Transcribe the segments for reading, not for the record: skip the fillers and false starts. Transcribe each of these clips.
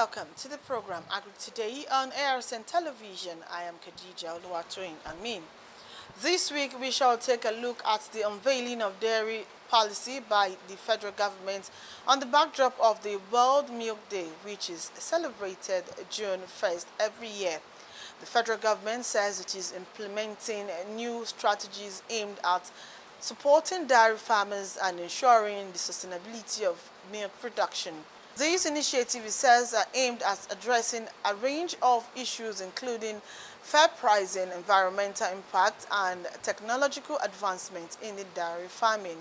Welcome to the program Agric Today on ARSN Television. I am Khadija Oluwatoyin Amin. This week we shall take a look at the unveiling of dairy policy by the federal government on the backdrop of the World Milk Day, which is celebrated June 1st every year. The federal government says it is implementing new strategies aimed at supporting dairy farmers and ensuring the sustainability of milk production. These initiatives, it says, are aimed at addressing a range of issues including fair pricing, environmental impact, and technological advancement in the dairy farming.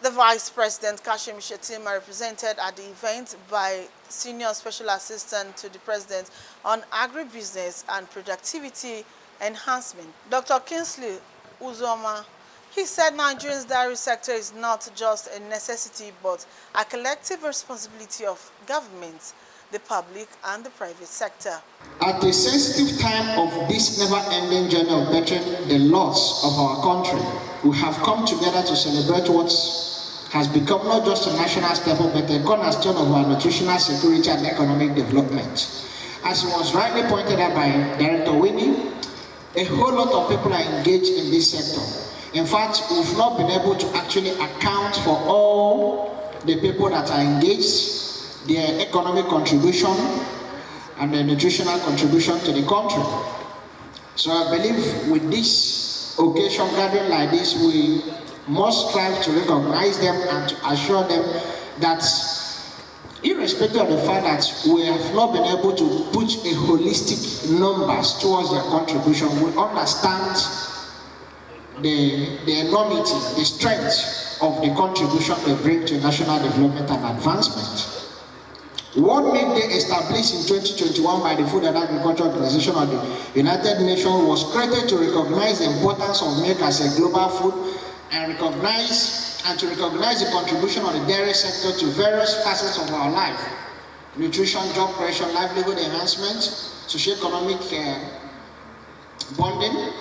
The Vice President, Kashim Shettima, represented at the event by Senior Special Assistant to the President on Agribusiness and Productivity Enhancement, Dr. Kingsley Uzoma. He said Nigeria's dairy sector is not just a necessity but a collective responsibility of government, the public and the private sector. At a sensitive time of this never-ending journey of bettering the laws of our country, we have come together to celebrate what has become not just a national staple but a cornerstone of our nutritional security and economic development. As was rightly pointed out by Director Winnie, a whole lot of people are engaged in this sector. In fact, we've not been able to actually account for all the people that are engaged, their economic contribution and their nutritional contribution to the country. So I believe with this occasion gathering like this, we must strive to recognize them and to assure them that irrespective of the fact that we have not been able to put a holistic numbers towards their contribution, we understand the enormity, the strength of the contribution they bring to national development and advancement. World Milk Day, established in 2021 by the Food and Agriculture Organization of the United Nations, was created to recognize the importance of milk as a global food and to recognize the contribution of the dairy sector to various facets of our life: nutrition, job creation, livelihood enhancement, socio-economic bonding.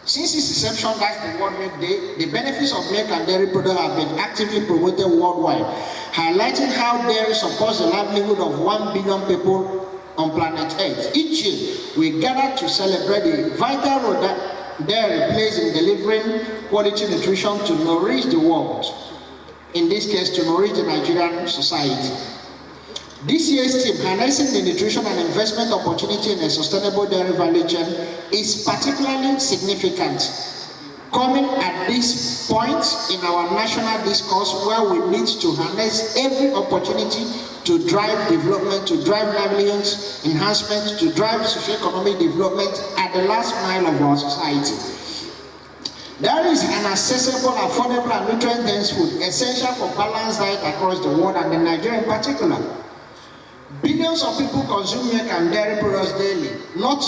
Since its inception, that's the World Milk Day, the benefits of milk and dairy products have been actively promoted worldwide, highlighting how dairy supports the livelihood of 1 billion people on planet Earth. Each year, we gather to celebrate the vital role that dairy plays in delivering quality nutrition to nourish the world, in this case, to nourish the Nigerian society. This year's theme, harnessing the nutrition and investment opportunity in a sustainable dairy value chain, is particularly significant, coming at this point in our national discourse where we need to harness every opportunity to drive development, to drive livelihoods enhancement, to drive socio-economic development at the last mile of our society. There is an accessible, affordable, and nutrient-dense food essential for balanced diet across the world, and in Nigeria in particular. Billions of people consume milk and dairy products daily, not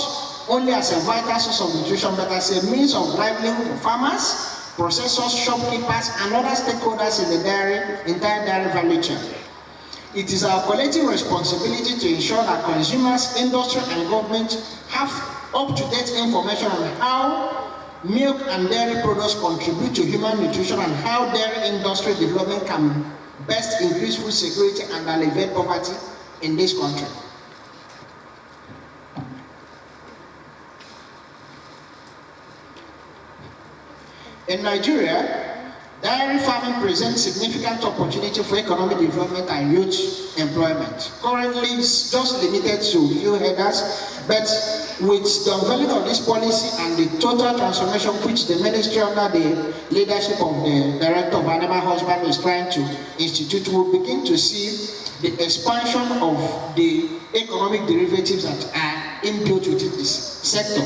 only as a vital source of nutrition, but as a means of livelihood for farmers, processors, shopkeepers, and other stakeholders in the entire dairy value chain. It is our collective responsibility to ensure that consumers, industry, and government have up-to-date information on how milk and dairy products contribute to human nutrition and how dairy industry development can best increase food security and alleviate poverty in this country. In Nigeria, dairy farming presents significant opportunity for economic development and youth employment. Currently, it's just limited to few headers, but with the unveiling of this policy and the total transformation which the ministry under the leadership of the Director of Animal Husbandry is trying to institute, we'll begin to see the expansion of the economic derivatives that are inbuilt within this sector.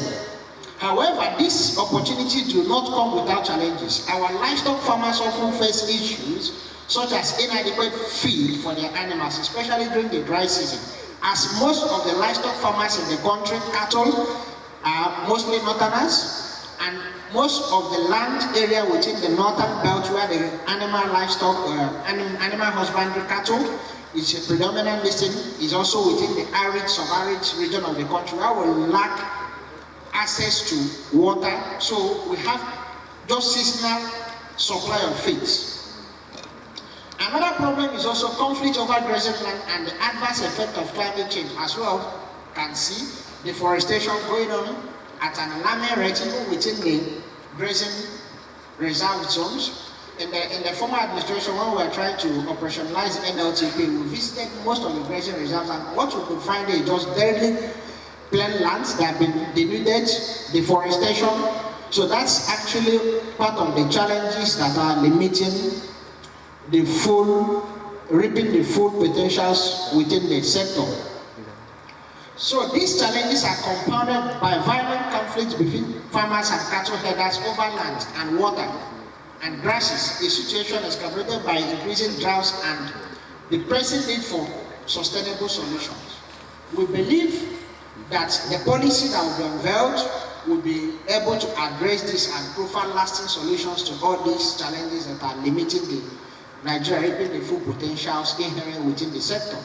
However, these opportunities do not come without challenges. Our livestock farmers often face issues such as inadequate feed for their animals, especially during the dry season. As most of the livestock farmers in the country, cattle are mostly northerners, and most of the land area within the northern belt where the animal husbandry cattle is predominant listing is also within the arid, sub-arid region of the country where we lack access to water, so we have just seasonal supply of feeds. Another problem is also conflict over grazing land and the adverse effect of climate change. As well can see deforestation going on at an alarming rate even within the grazing reserve zones. In the former administration, when we were trying to operationalize NLTP, we visited most of the grazing reserves, and what we could find is just barely plain lands that have been denuded, deforestation. So that's actually part of the challenges that are limiting the full, reaping the full potentials within the sector. So these challenges are compounded by violent conflicts between farmers and cattle headers over land and water and grasses, a situation exacerbated by increasing droughts and the pressing need for sustainable solutions. We believe that the policy that will be unveiled will be able to address this and provide lasting solutions to all these challenges that are limiting the Nigeria reaping the full potentials inherent within the sector.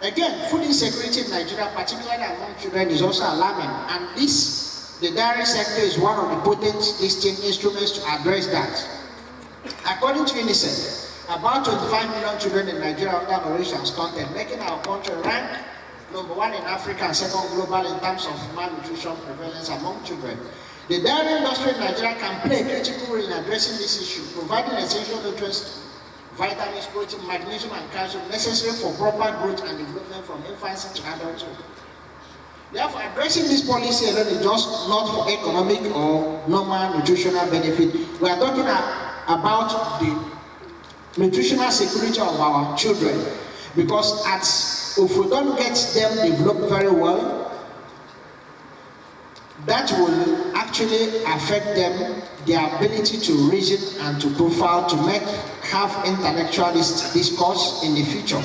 Again, food insecurity in Nigeria, particularly among children, is also alarming, and the dairy sector is one of the potent distinct instruments to address that. According to UNICEF, about 25 million children in Nigeria are undernourished and stunted, making our country rank #1 in Africa and second global in terms of malnutrition prevalence among children. The dairy industry in Nigeria can play a critical role in addressing this issue, providing essential nutrients, vitamins, protein, magnesium, and calcium necessary for proper growth and development from infancy to adulthood. Therefore, addressing this policy alone is just not for economic or normal nutritional benefit. We are talking about the nutritional security of our children, because if we don't get them developed very well, that will actually affect them, their ability to reason and to profile, to have intellectual discourse in the future.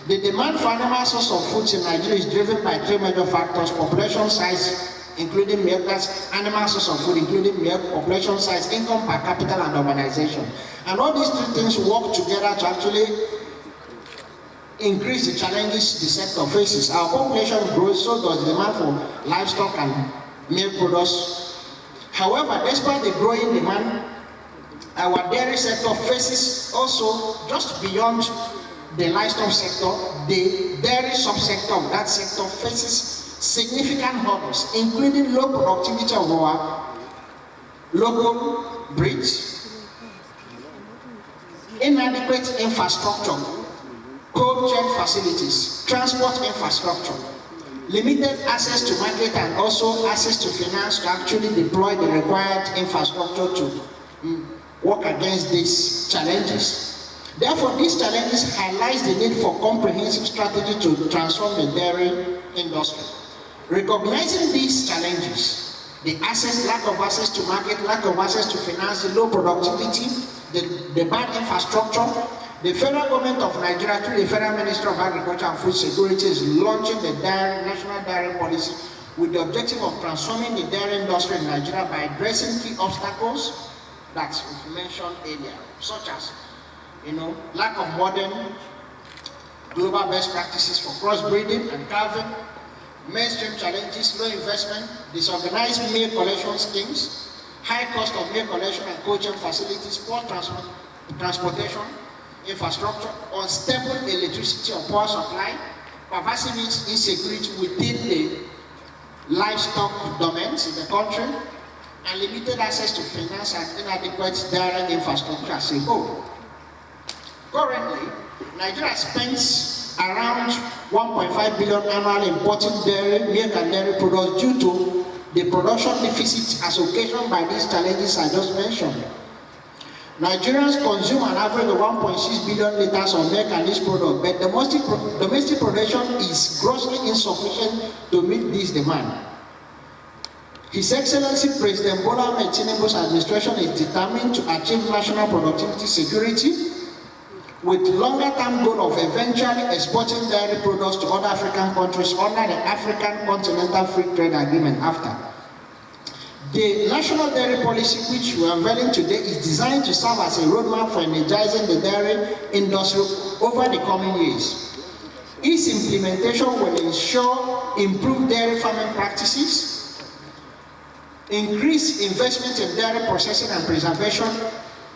The demand for animal source of foods in Nigeria is driven by three major factors: population size, including milk, that's animal source of food, including milk, population size, income per capita, and urbanization. And all these three things work together to actually increase the challenges the sector faces. Our population grows, so does the demand for livestock and milk products. However, despite the growing demand, our dairy sector faces also, just beyond the livestock sector, the dairy subsector of that sector faces significant hurdles, including low productivity of our local breeds, inadequate infrastructure, cold chain facilities, transport infrastructure, limited access to market, and also access to finance to actually deploy the required infrastructure to work against these challenges. Therefore, these challenges highlight the need for comprehensive strategy to transform the dairy industry. Recognizing these challenges, the lack of access to market, lack of access to finance, the low productivity, the bad infrastructure, the federal government of Nigeria, through the Federal Ministry of Agriculture and Food Security, is launching the National Dairy Policy with the objective of transforming the dairy industry in Nigeria by addressing key obstacles that we've mentioned earlier, such as lack of modern global best practices for crossbreeding and calving, mainstream challenges, low investment, disorganized milk collection schemes, high cost of milk collection and cold chain facilities, poor transportation infrastructure, unstable electricity or power supply, pervasive insecurity within the livestock domains in the country, and limited access to finance and inadequate dairy infrastructure as a whole. Currently, Nigeria spends around 1.5 billion annually importing dairy, milk and dairy products due to the production deficit as occasioned by these challenges I just mentioned. Nigerians consume an average of 1.6 billion liters of milk and this product, but domestic production is grossly insufficient to meet this demand. His Excellency President Bola Ahmed Tinubu's administration is determined to achieve national productivity security with longer-term goal of eventually exporting dairy products to other African countries under the African Continental Free Trade Agreement after. The National Dairy Policy, which we are unveiling today, is designed to serve as a roadmap for energizing the dairy industry over the coming years. Its implementation will ensure improved dairy farming practices, increase investment in dairy processing and preservation,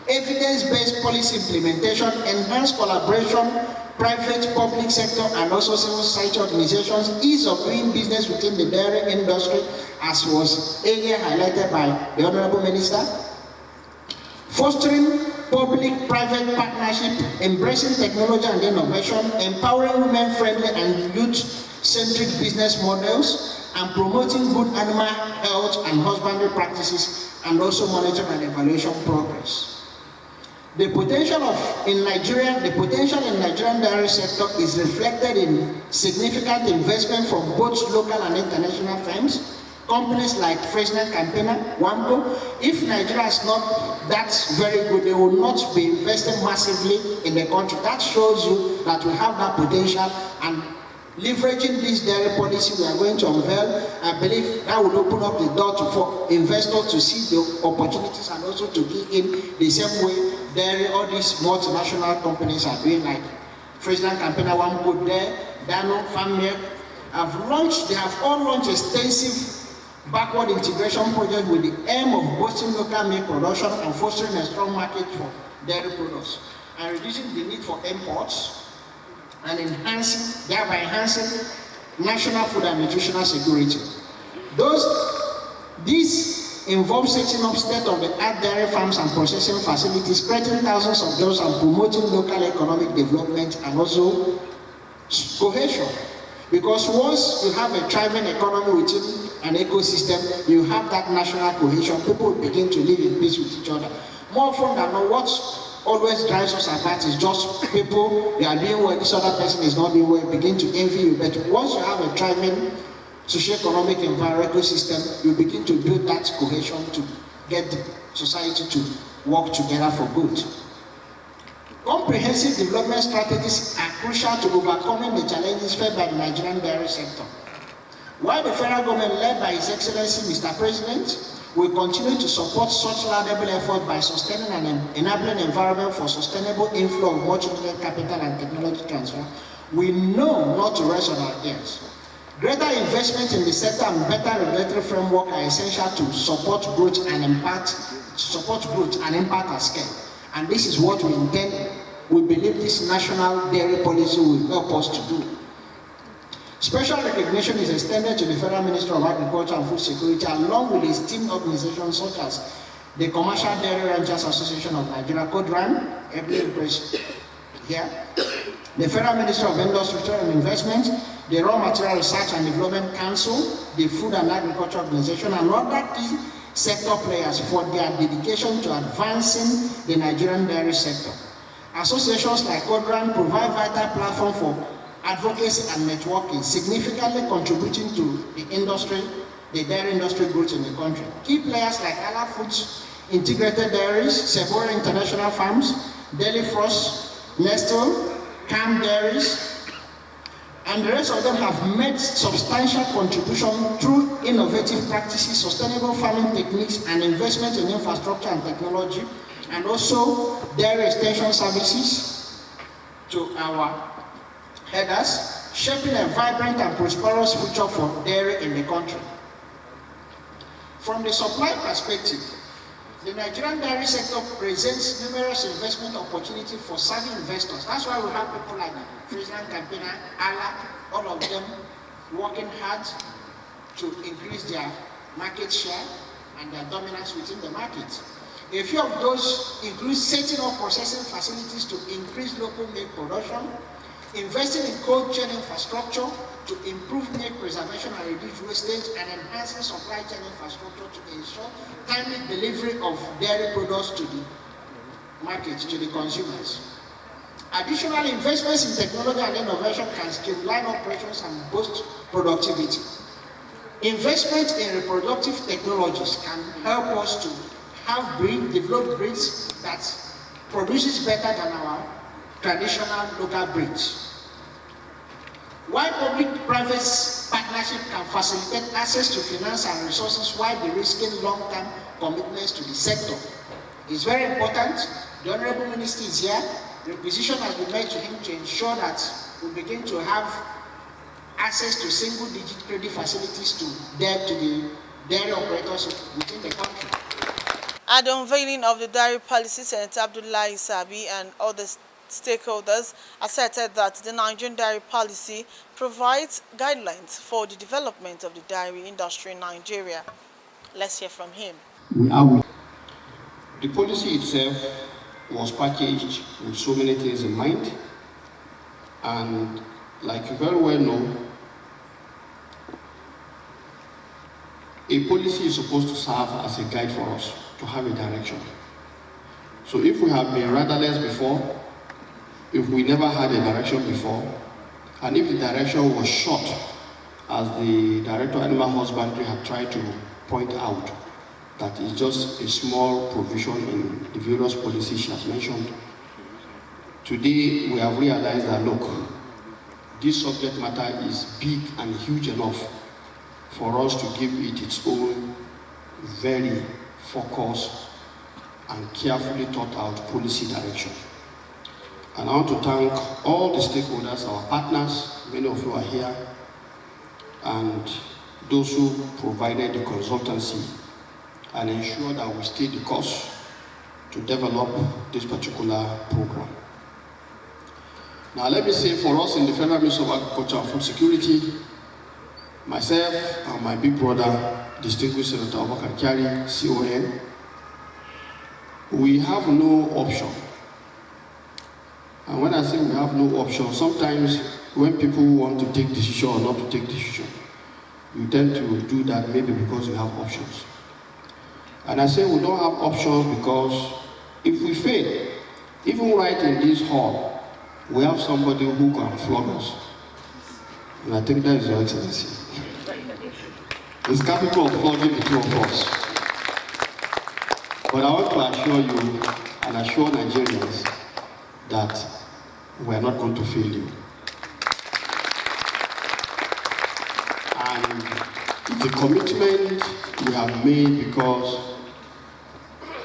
evidence-based policy implementation, enhanced collaboration, private, public sector, and also civil society organizations, ease of doing business within the dairy industry, as was earlier highlighted by the Honorable Minister, fostering public-private partnership, embracing technology and innovation, empowering women-friendly and youth-centric business models, and promoting good animal health and husbandry practices, and also monitoring and evaluation progress. The potential in Nigerian dairy sector is reflected in significant investment from both local and international firms, companies like Fresnel Campaigner, Wamco. If Nigeria is not that very good, they will not be investing massively in the country. That shows you that we have that potential, and leveraging this dairy policy we are going to unveil, I believe that will open up the door for investors to see the opportunities and also to key in the same way dairy, all these multinational companies are doing, like Fresnel Campaigner, Wamco, Dano, Farm Milk. They have all launched extensive backward integration projects with the aim of boosting local milk production and fostering a strong market for dairy products, and reducing the need for imports, and thereby enhancing national food and nutritional security. These involve setting up state-of-the-art dairy farms and processing facilities, creating thousands of jobs, and promoting local economic development and also cohesion. Because once you have a thriving economy within an ecosystem, you have that national cohesion. People begin to live in peace with each other. More often than not, what always drives us apart is just people, they are doing well, this other person is not doing well, begin to envy you. But once you have a thriving socio-economic environmental system, you begin to build that cohesion to get the society to work together for good. Comprehensive development strategies are crucial to overcoming the challenges faced by the Nigerian dairy sector. While the federal government, led by His Excellency Mr. President, will continue to support such laudable efforts by sustaining and enabling environment for sustainable inflow of much-needed capital and technology transfer, we know not to rest on our ears. Greater investment in the sector and better regulatory framework are essential to support growth and impact at scale. And this is what we intend. We believe this national dairy policy will help us to do. Special recognition is extended to the Federal Minister of Agriculture and Food Security, along with esteemed organizations such as the Commercial Dairy Ranchers Association of Nigeria, CODRAN, ably impressed here, the Federal Minister of Industry, Trade and Investment, the Raw Material Research and Development Council, the Food and Agriculture Organization, and other key sector players for their dedication to advancing the Nigerian dairy sector. Associations like CODRAN provide vital platform for advocacy and networking, significantly contributing to the dairy industry growth in the country. Key players like Ala Foods, Integrated Dairies, Sephora International Farms, Daily Frost, Nestle, Camp Dairies, and the rest of them have made substantial contribution through innovative practices, sustainable farming techniques, and investment in infrastructure and technology, and also dairy extension services to our headers, shaping a vibrant and prosperous future for dairy in the country. From the supply perspective, the Nigerian dairy sector presents numerous investment opportunities for savvy investors. That's why we have people like Fresnel Campaigner, Ala, all of them working hard to increase their market share and their dominance within the market. A few of those include setting up processing facilities to increase local milk production, investing in cold chain infrastructure to improve milk preservation and reduce wastage, and enhancing supply chain infrastructure to ensure timely delivery of dairy products to the market, to the consumers. Additional investments in technology and innovation can streamline operations and boost productivity. Investment in reproductive technologies can help us to develop breeds that produces better than our traditional local breeds. While public-private partnership can facilitate access to finance and resources while de-risking long-term commitments to the sector, it's very important. The Honorable Minister is here. Requisition has been made to him to ensure that we begin to have access to single-digit credit facilities to the dairy operators within the country. At the unveiling of the dairy policy, Senator Abdullahi Sabi and other stakeholders asserted that the Nigerian dairy policy provides guidelines for the development of the dairy industry in Nigeria. Let's hear from him. The policy itself was packaged with so many things in mind, and like you very well know, a policy is supposed to serve as a guide for us, to have a direction. So if we have been rudderless before, if we never had a direction before, and if the direction was short, as the Director of Animal Husbandry had tried to point out, that is just a small provision in the various policies she has mentioned. Today, we have realized that, look, this subject matter is big and huge enough for us to give it its own very focused and carefully thought out policy direction. And I want to thank all the stakeholders, our partners, many of you are here, and those who provided the consultancy and ensure that we stay the course to develop this particular program. Now let me say, for us in the Federal Ministry of Agriculture and Food Security, myself and my big brother, distinguished Senator Abubakar Kyari, CON, we have no option. And when I say we have no option, sometimes when people want to take decision or not to take decision, you tend to do that maybe because you have options. And I say we don't have options because if we fail, even right in this hall, we have somebody who can flog us. And I think that is Your Excellency. He's capable of flogging the two of us. But I want to assure you and assure Nigerians that we are not going to fail you. And it's a commitment we have made because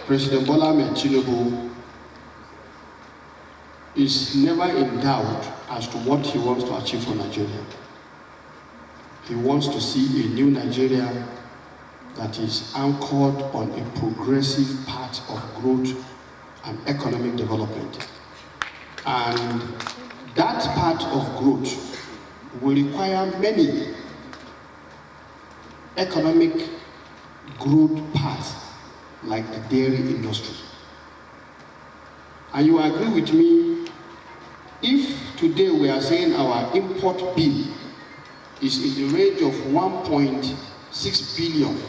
President Bola Ahmed Tinubu is never in doubt as to what he wants to achieve for Nigeria. He wants to see a new Nigeria that is anchored on a progressive path of growth and economic development. And that path of growth will require many economic growth paths like the dairy industry. And you agree with me, if today we are saying our import bill is in the range of 1.6 billion,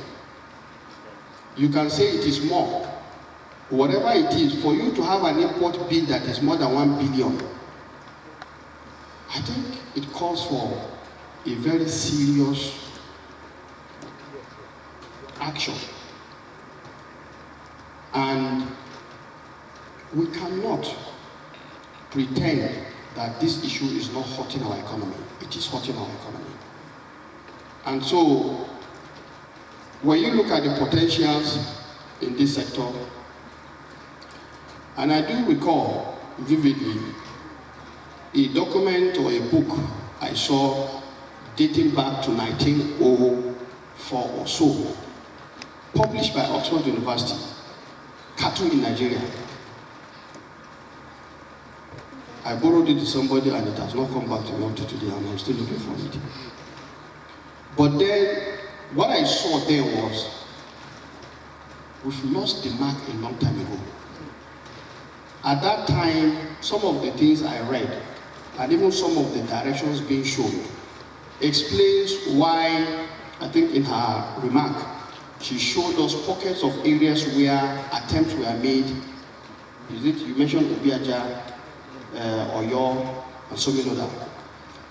you can say it is more. Whatever it is, for you to have an import bill that is more than 1 billion, I think it calls for a very serious action. And we cannot pretend that this issue is not hurting our economy. It is hurting our economy. And so, when you look at the potentials in this sector, and I do recall vividly a document or a book I saw dating back to 1904 or so, published by Oxford University, Cattle in Nigeria. I borrowed it to somebody and it has not come back to me up to today, and I'm still looking for it. But then, what I saw there was, we've lost the mark a long time ago. At that time, some of the things I read, and even some of the directions being shown, explains why, I think in her remark, she showed us pockets of areas where attempts were made. Is it, you mentioned Obiaja, Oyo, and so many others.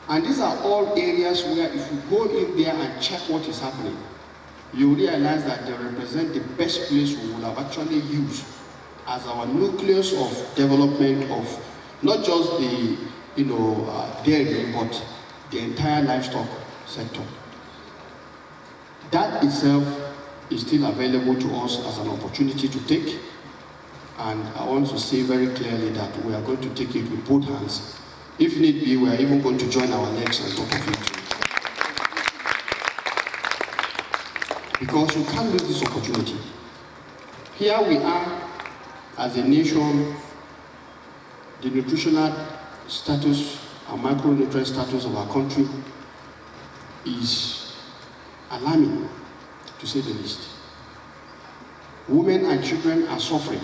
And these are all areas where if you go in there and check what is happening, you realize that they represent the best place we will have actually used as our nucleus of development of not just the dairy, but the entire livestock sector. That itself is still available to us as an opportunity to take, and I want to say very clearly that we are going to take it with both hands. If need be, we are even going to join our legs on top of it. Because you can't lose this opportunity. here we are as a nation, the nutritional status and micronutrient status of our country is alarming, to say the least. Women and children are suffering.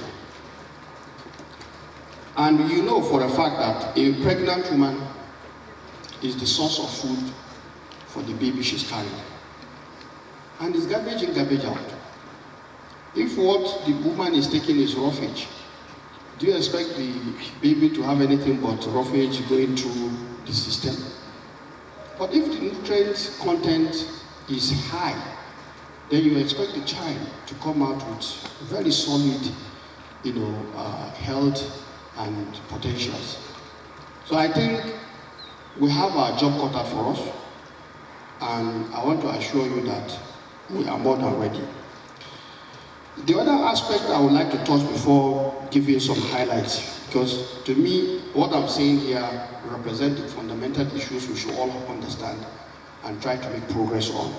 And you know for a fact that a pregnant woman is the source of food for the baby she's carrying. And it's garbage in, garbage out. If what the woman is taking is roughage, do you expect the baby to have anything but roughage going through the system? But if the nutrient content is high, then you expect the child to come out with very solid, health and potentials. So I think we have our job cut out for us, and I want to assure you that we are more than ready. The other aspect I would like to touch before giving some highlights, because to me, what I'm saying here represents the fundamental issues we should all understand and try to make progress on.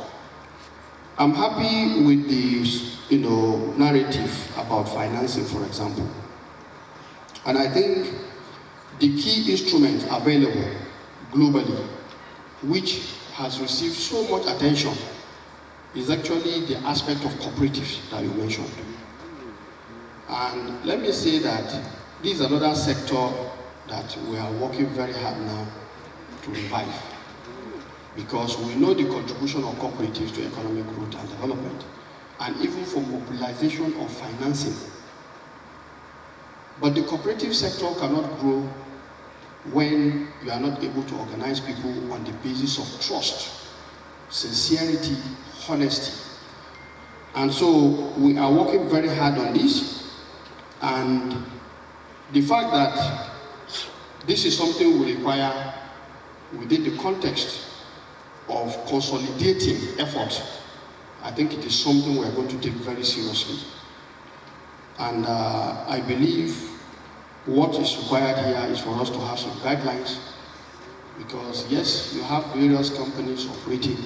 I'm happy with the narrative about financing, for example. And I think the key instrument available globally, which has received so much attention, is actually the aspect of cooperatives that you mentioned. And let me say that this is another sector that we are working very hard now to revive, because we know the contribution of cooperatives to economic growth and development, and even for mobilization of financing. But the cooperative sector cannot grow when you are not able to organize people on the basis of trust, sincerity, honesty. And so we are working very hard on this, and the fact that this is something we require within the context of consolidating efforts, I think it is something we are going to take very seriously. And I believe what is required here is for us to have some guidelines, because yes, you have various companies operating.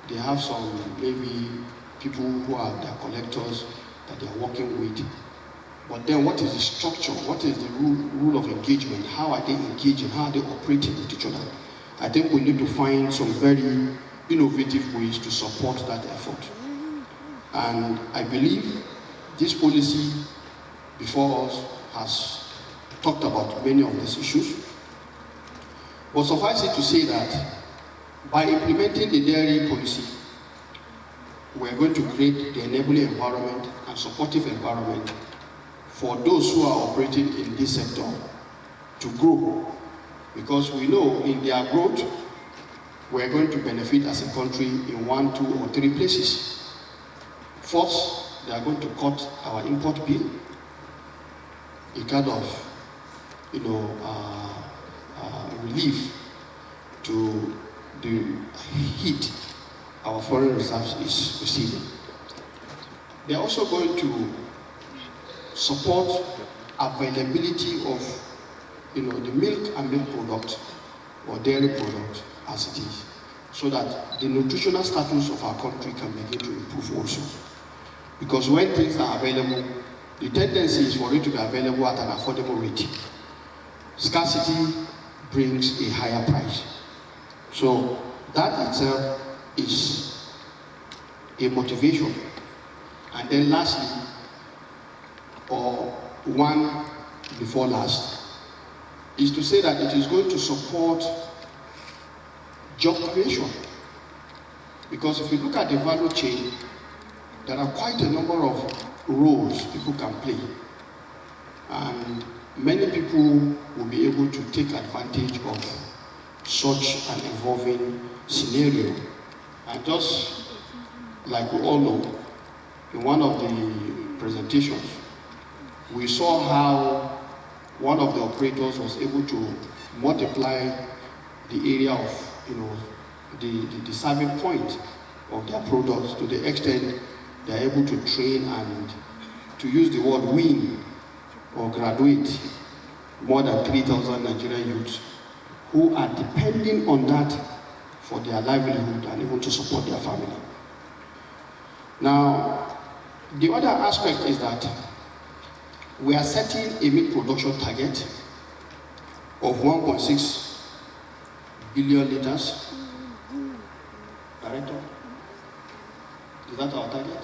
They have some maybe people who are their collectors that they are working with. But then what is the structure? What is the rule of engagement? How are they engaging? How are they operating with each other? I think we need to find some very innovative ways to support that effort. And I believe this policy before us has talked about many of these issues. But suffice it to say that by implementing the dairy policy, we are going to create the enabling environment and supportive environment for those who are operating in this sector to grow. Because we know in their growth, we are going to benefit as a country in 1, 2, or 3 places. First, they are going to cut our import bill, a kind of relief to the heat our foreign reserves is receiving. They are also going to support availability of the milk and milk product or dairy product as it is, so that the nutritional status of our country can begin to improve also. Because when things are available, the tendency is for it to be available at an affordable rate. Scarcity brings a higher price. So that itself is a motivation. And then lastly, or one before last, is to say that it is going to support job creation. Because if you look at the value chain, there are quite a number of roles people can play. And many people will be able to take advantage of such an evolving scenario. And just like we all know, in one of the presentations, we saw how one of the operators was able to multiply the area of, the serving point of their products to the extent they are able to train and, to use the word win or graduate, more than 3,000 Nigerian youths who are depending on that for their livelihood and even to support their family. Now, The other aspect is that we are setting a meat production target of 1.6 billion liters. Director, is that our target?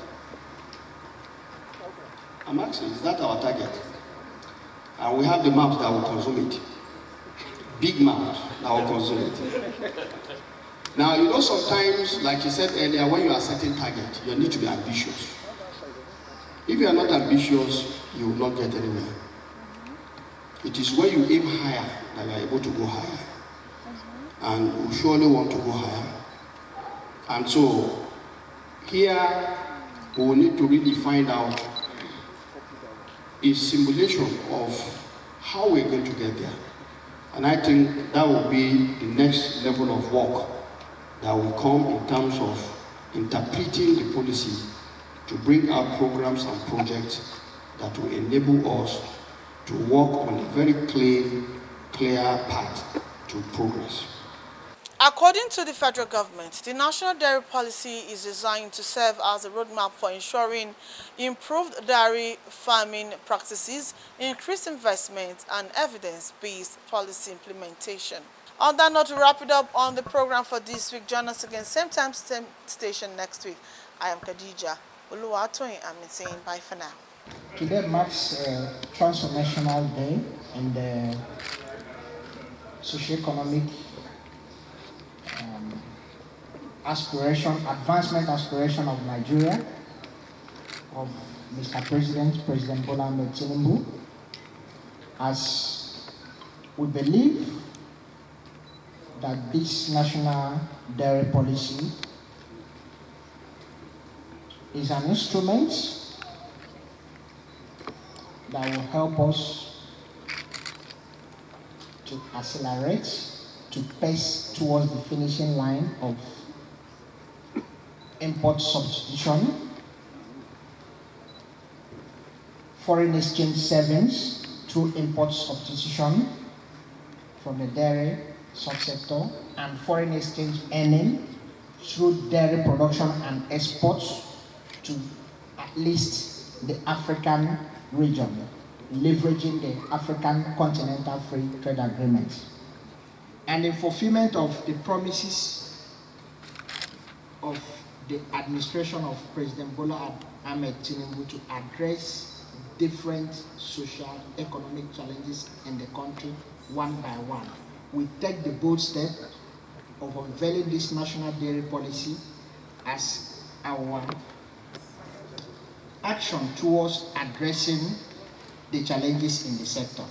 I'm asking, is that our target? And we have the maps that will consume it. Big maps that will consume it. Now, you know, sometimes, like you said earlier, when you are setting target, you need to be ambitious. If you are not ambitious, you will not get anywhere. It is when you aim higher that you are able to go higher. And we surely want to go higher. And so, here, we will need to really find out a simulation of how we're going to get there. And I think that will be the next level of work that will come in terms of interpreting the policy to bring out programs and projects that will enable us to work on a very clear path to progress. According to the federal government, the national dairy policy is designed to serve as a roadmap for ensuring improved dairy farming practices, increased investment, and evidence-based policy implementation. On that note, we wrap it up on the program for this week. Join us again, same time, same station next week. I am Khadija Oluwatoyin. I'm saying bye for now. Today marks a transformational day in the socio-economic advancement aspiration of Nigeria, of Mr. President Bola Ahmed Tinubu, as we believe that this national dairy policy is an instrument that will help us to accelerate, to pace towards the finishing line of import substitution, foreign exchange savings through import substitution from the dairy subsector, and foreign exchange earning through dairy production and exports to at least the African region, leveraging the African Continental Free Trade Agreement. And in fulfillment of the promises of the administration of President Bola Ahmed Tinubu to address different social, economic challenges in the country one by one, we take the bold step of unveiling this national dairy policy as our action towards addressing the challenges in the sector.